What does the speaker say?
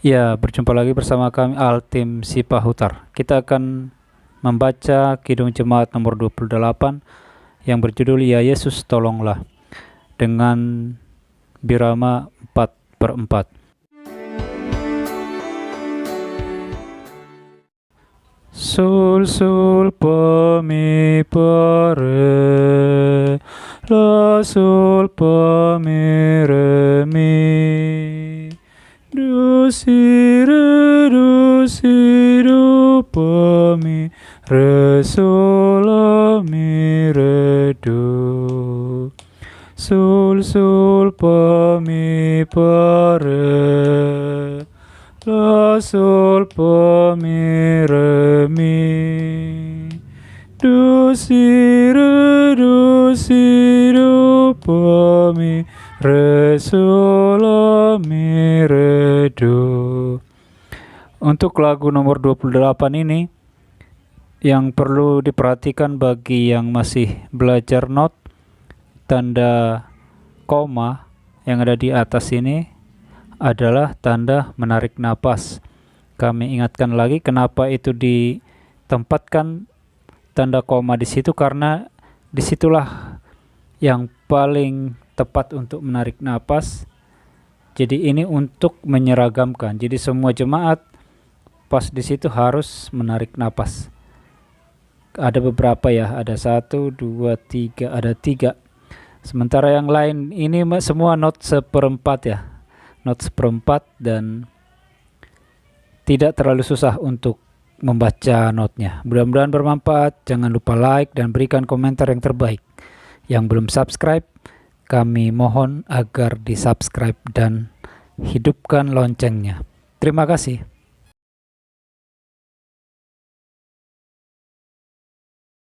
Ya, berjumpa lagi bersama kami Altim Sipahutar. Kita akan membaca Kidung Jemaat nomor 28 yang berjudul Ya Yesus Tolonglah dengan birama 4/4. Sul sul pemi pare la sul pemi remi do si do pemi re sol la mi re do sul sul pemi pare la sol pemi re mi do si do pemi re sol la mi re do. Untuk lagu nomor 28 ini yang perlu diperhatikan bagi yang masih belajar not, tanda koma yang ada di atas ini adalah tanda menarik napas. Kami ingatkan lagi kenapa itu ditempatkan tanda koma di situ, karena disitulah yang paling tepat untuk menarik napas. Jadi ini untuk menyeragamkan. Jadi semua jemaat pas di situ harus menarik napas. Ada beberapa ya, ada 1, 2, 3, ada 3. Sementara yang lain ini semua not 1/4 ya. Not 1/4 dan tidak terlalu susah untuk membaca notnya. Mudah-mudahan bermanfaat. Jangan lupa like dan berikan komentar yang terbaik. Yang belum subscribe, kami mohon agar di subscribe dan hidupkan loncengnya. Terima kasih.